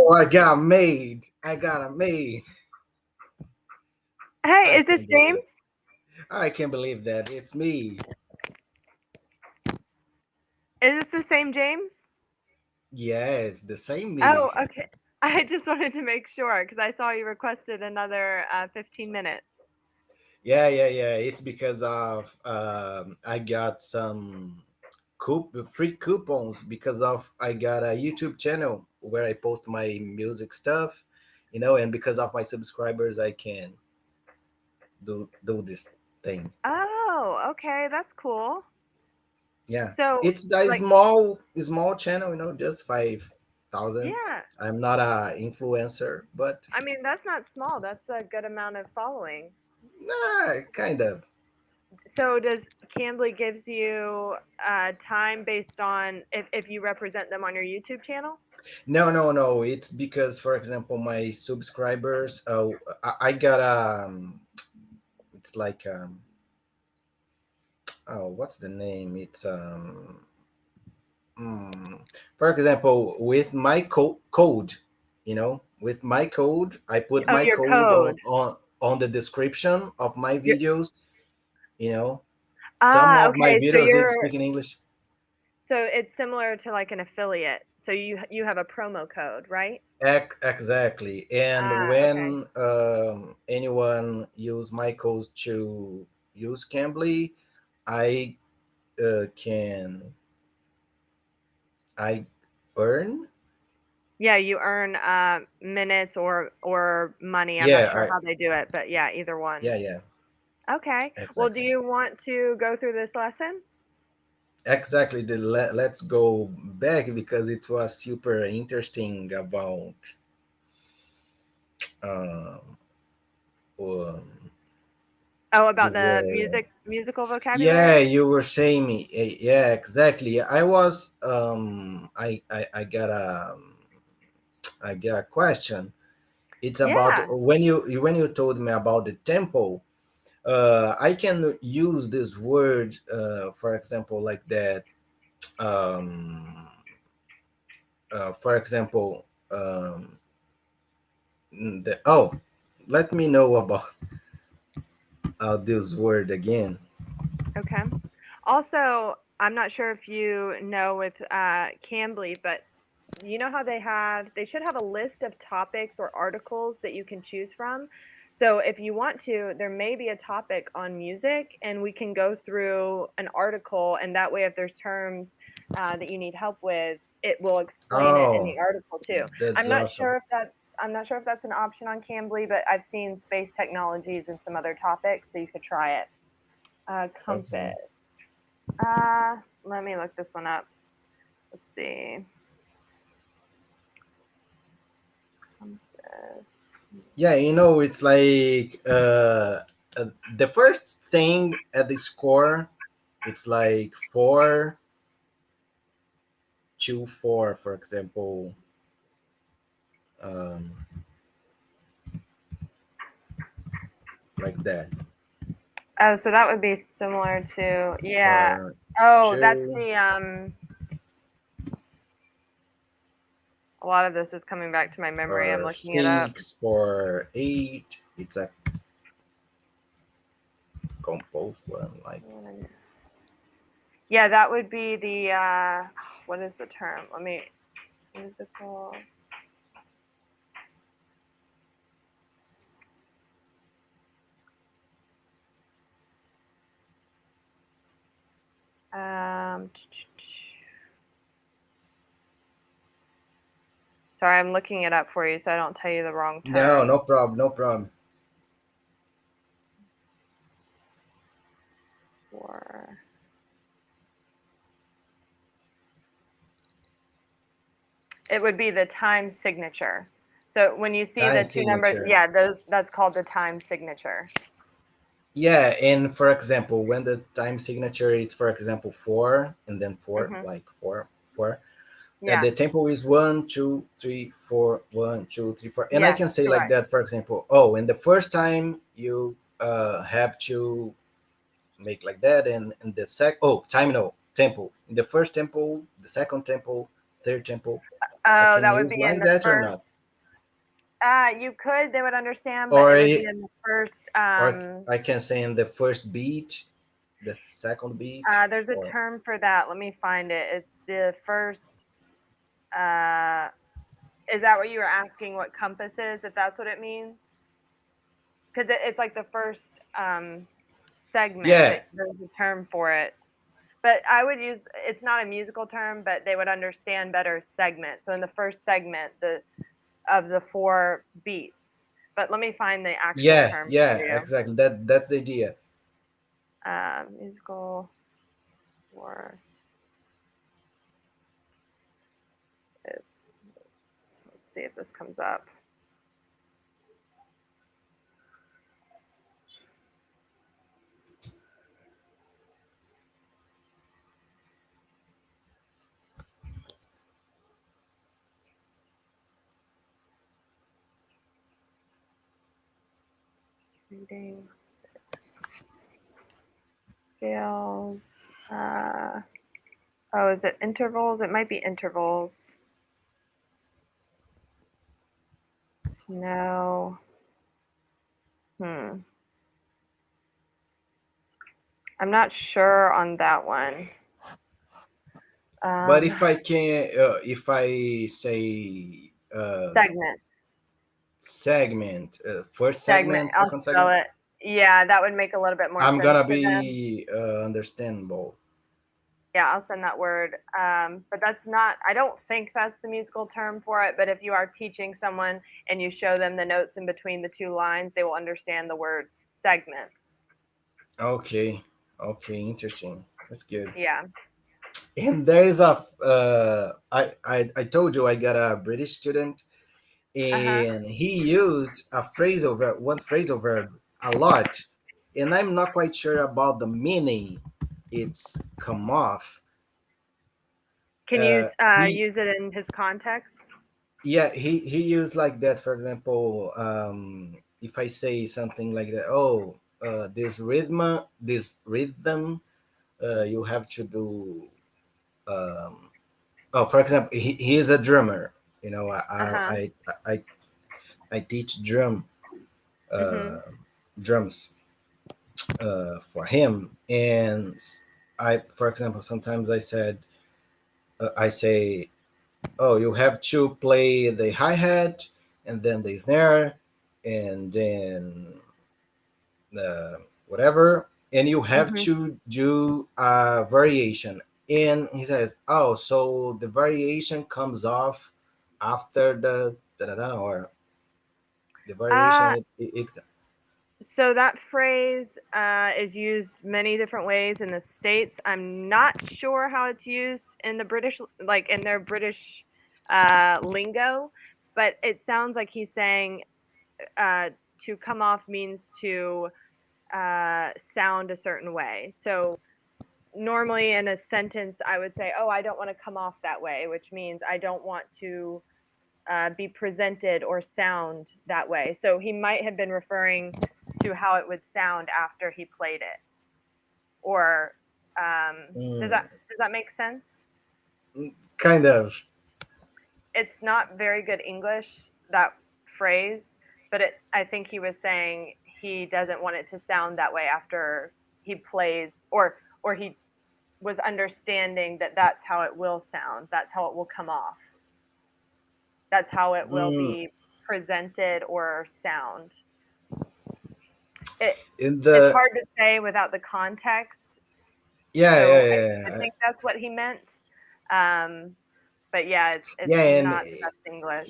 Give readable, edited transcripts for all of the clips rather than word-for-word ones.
Oh, I got made. I got a made. Hey, I is this can't believe. James? I can't believe that it's me. Is this the same James? Yes, the same Oh, me. okay. I just wanted to make sure because I saw you requested another 15 minutes. Yeah. It's because of I got some free coupons because of I got a YouTube channel where I post my music stuff, and because of my subscribers, I can do this thing. Oh, okay, that's cool. Yeah, So, it's a like, small channel, just 5,000. yeah, I'm not a influencer, but I mean, that's not small. That's a good amount of following. kind of. So, does Cambly gives you time based on if you represent them on your YouTube channel? No. It's because, for example, my subscribers. I got it's like oh, what's the name? It's mm, for example, with my code, with my code, I put Oh, my your code code. on the description of my Your, videos. You know, some of my okay. So videos it's you're speaking English. so it's similar to like an affiliate. So you have a promo code, right? Exactly. And Okay. when anyone use my code to use Cambly, I can I earn. Yeah, you earn minutes or money. I'm not Yeah, sure how they do it, but yeah, either one. yeah, Okay. Well, do exactly. you want to go through this lesson? Exactly. Let's go back because it was super interesting about um, um Oh, you about the were musical yeah, vocabulary? you were saying me. Yeah, exactly. I was I got a question. It's about Yeah. when you told me about the tempo. I can use this word, for example, like that. Um, for example, let me know about this word again. Okay. Also, I'm not sure if you know with Cambly, but you know how they should have a list of topics or articles that you can choose from. So if you want to, there may be a topic on music, and we can go through an article, and that way, if there's terms that you need help with, it will explain it in the Oh, article too. that's I'm not awesome. sure if that's an option on Cambly, but I've seen space technologies and some other topics, so you could try it. Okay. Compass. Let me look this one up. Let's see. Compass. Yeah, it's like the first thing at the score, it's like 4 2 4, for example, um, like that. Oh, so that would be similar to, yeah. Or Oh, that's two, the a lot of this is coming back to my memory. I'm or looking it up. 6 or 8. It's a composed one, like. Yeah, that would be the what is the term? Let me musical. Um Sorry, I'm looking it up for you so I don't tell you the wrong No, term. no problem, no problem. For it would be the time signature. So when you see Time the two numbers, signature. yeah, those that's called the time signature. Yeah, and for example, when the time signature is, for example, 4 and then 4, Mhm. like 4, Yeah. the tempo is 1 2 3 4, 1 2 3 4, and I Yes, can say like correct. that. For example, oh, and the first time you have to make like that, and the time, no, tempo in the first tempo, the second tempo, third tempo. I Oh, can that would use be in like the that or first. not. You could, they would understand, but or it would be in the first. I can say in the first beat, the second beat, There's a or term for that. Let me find it. It's the first. Uh, is that what you were asking? What compass is? If that's what it means, because it's like the first segment. yeah, That there's a term for it. But I would use. It's not a musical term, but they would understand better segment. So in the first segment, the of the four beats. But let me find the actual yeah, term for yeah, you. exactly. That's the idea. Musical or let's see if this comes up. Reading scales. Oh, is it intervals? It might be intervals. No. Hmm. I'm not sure on that one. But Um, if I say segment. segment, first Segment. segment, I'll second spell segment, it. Yeah, that would make a little bit more I'm sense gonna for them. be understandable. Yeah, I'll send that word. But that's not, I don't think that's the musical term for it. But if you are teaching someone and you show them the notes in between the two lines, they will understand the word segment. Okay, okay, interesting. That's good. Yeah. And there is a I told you I got a British student, Uh huh. and he used a phrasal verb, one phrasal verb a lot, and I'm not quite sure about the meaning. It's come off. Can you He use it in his context? Yeah, he used like that. For example, if I say something like that, oh, this rhythm, you have to do. Um, oh, for example, he is a drummer. You know, Uh huh. I teach uh, Mhm. drums for him, and for example, sometimes I say, oh, you have to play the hi hat and then the snare and then the whatever, and you have Mhm. to do a variation. And he says, oh, so the variation comes off after the da da da, or the variation Uh it so that phrase is used many different ways in the states. I'm not sure how it's used in the British, like in their British lingo, but it sounds like he's saying uh, to come off means to sound a certain way. So normally in a sentence, I would say, "Oh, I don't want to come off that way," which means I don't want to be presented or sound that way. So he might have been referring to how it would sound after he played it. Or mm, does that make sense? kind of. It's not very good English, that phrase, but I think he was saying he doesn't want it to sound that way after he plays, or he was understanding that that's how it will sound. That's how it will come off. That's how it will mm, be presented or sound. It in it's the hard to say without the context. Yeah, So yeah, I yeah, think that's what he meant. Um, but yeah, it's yeah, and not the best English.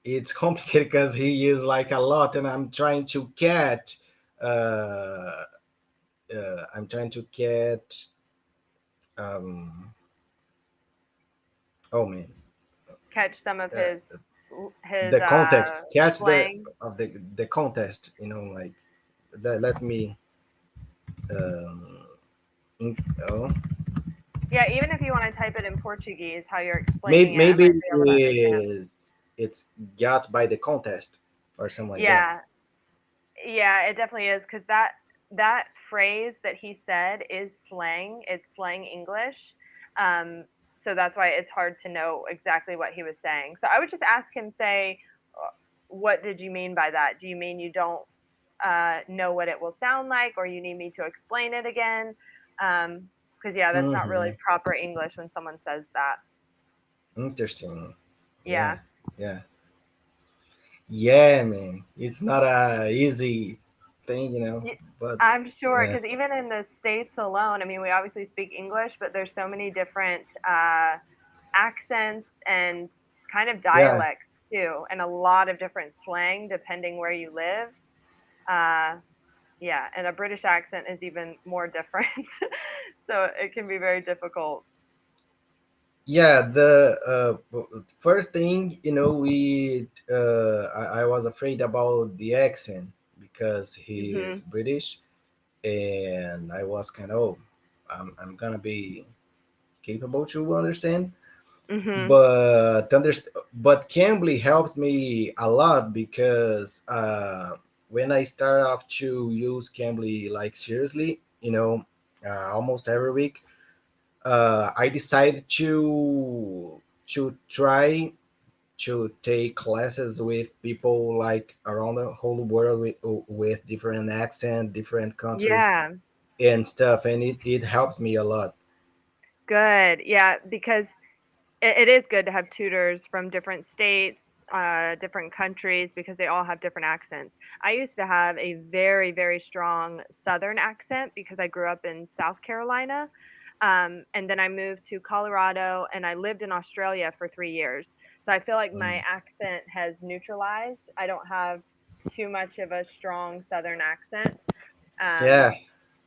it's complicated because he used like a lot, and uh, I'm trying to get um oh man, Catch some of uh, his the context, catch slang. the context, like let me um in, oh Yeah, even if you want to type it in Portuguese, how you're maybe explaining it, I maybe might be able to understand. it's got by the context or something like that. Yeah, yeah, it definitely is because that phrase that he said is slang. It's slang English. Um, so that's why it's hard to know exactly what he was saying. So I would just ask him, say, what did you mean by that? Do you mean you don't know what it will sound like, or you need me to explain it again? Because yeah, that's not really Hmm. proper English when someone says that. Interesting. Yeah. Yeah, yeah, yeah, man. It's not a easy thing, Y- but I'm sure, yeah, because even in the States alone, I mean, we obviously speak English, but there's so many different accents and kind of yeah, dialects too, and a lot of different slang depending where you live. Uh, yeah, and a British accent is even more different. So it can be very difficult. yeah. The first thing, I was afraid about the accent because he is Mhm. British, and I was kind of, oh, I'm gonna be capable to understand. Mhm. But Cambly helps me a lot because when I start off to use Cambly like seriously, almost every week, I decided to try to take classes with people like around the whole world with different accent, different countries Yeah. and stuff, and it helps me a lot. Good. Yeah, because it is good to have tutors from different states, different countries, because they all have different accents. I used to have a very, very strong Southern accent because I grew up in South Carolina. And then I moved to Colorado and I lived in Australia for 3 years. So I feel like my Mm. accent has neutralized. I don't have too much of a strong Southern accent. Um, Yeah,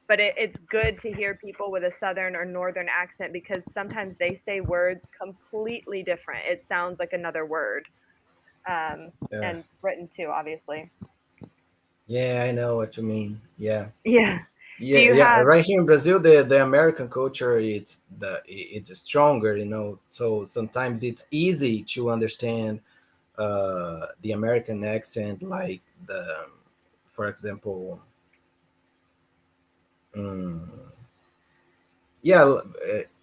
but it's good to hear people with a southern or northern accent because sometimes they say words completely different. It sounds like another word, yeah. and written too, obviously. Yeah, I know what you mean. Yeah. Yeah. Do Yeah, you yeah. have? Right here in Brazil, the American culture it's stronger, So sometimes it's easy to understand the American accent, like for example, um, yeah,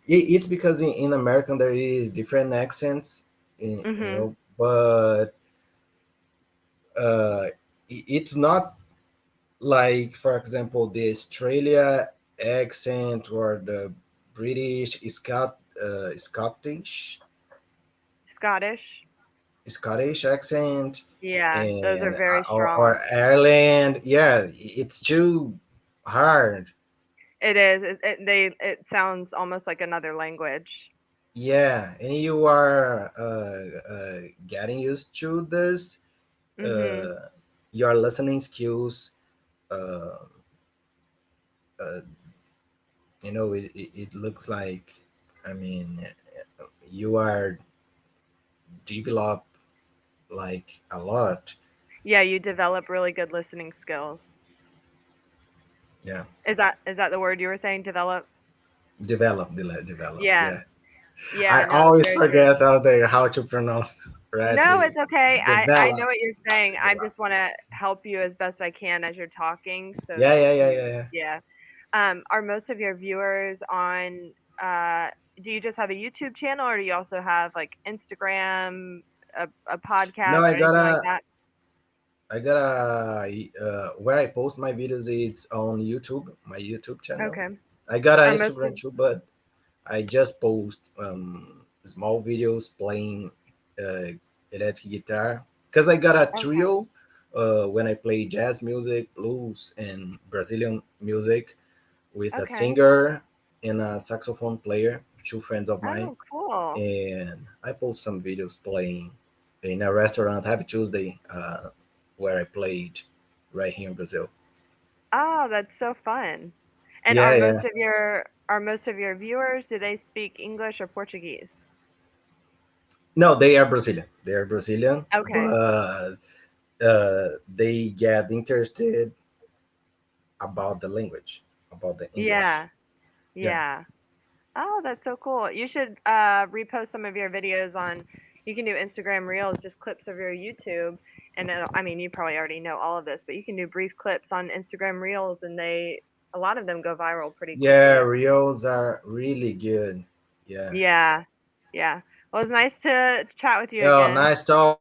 it's because in American there is different accents, Mhm. but uh, it's not like, for example, the Australia accent or the British Scottish? Scottish accent, Yeah, those are and very or strong. Ireland. Yeah, it's too hard. It is. It sounds almost like another language. Yeah, and you are getting used to this. Mhm. Uh, your listening skills. Uh, uh, it looks like. I mean, you are develop like a lot. Yeah, you develop really good listening skills. Yeah, Is that the word you were saying? Develop? develop. Yeah. Yes, Yeah, I no, it's always very true. forget how to pronounce No, correctly. it's okay. I know Develop, what you're saying. I develop. just wanna help you as best I can as you're talking so Yeah, that yeah, yeah, you yeah, yeah. yeah. Are most of your viewers on, do you just have a YouTube channel, or do you also have, like, Instagram, a No, podcast, or anything like that? I got a where I post my videos. It's on YouTube, my YouTube channel. Okay. I got an Are most of Instagram too, but I just post small videos playing uh, electric guitar because I got a okay, trio when I play jazz music, blues, and Brazilian music with a okay. singer and a saxophone player, two friends of mine, Oh, cool. and I post some videos playing in a restaurant Happy Tuesday where I played right here in Brazil. Oh, that's so fun. And Yeah, yeah. are most of your viewers, do they speak English or Portuguese? No, they are Brazilian. They are Brazilian, Okay. but they get interested about the language, about the English. Yeah, Yeah, yeah. Oh, that's so cool. You should repost some of your videos on. You can do Instagram Reels, just clips of your YouTube, and I mean, you probably already know all of this, but you can do brief clips on Instagram Reels, and a lot of them go viral pretty yeah. quickly. Reels are really good. Yeah. Yeah, yeah. Well, it was nice to chat with you Oh, again. nice talking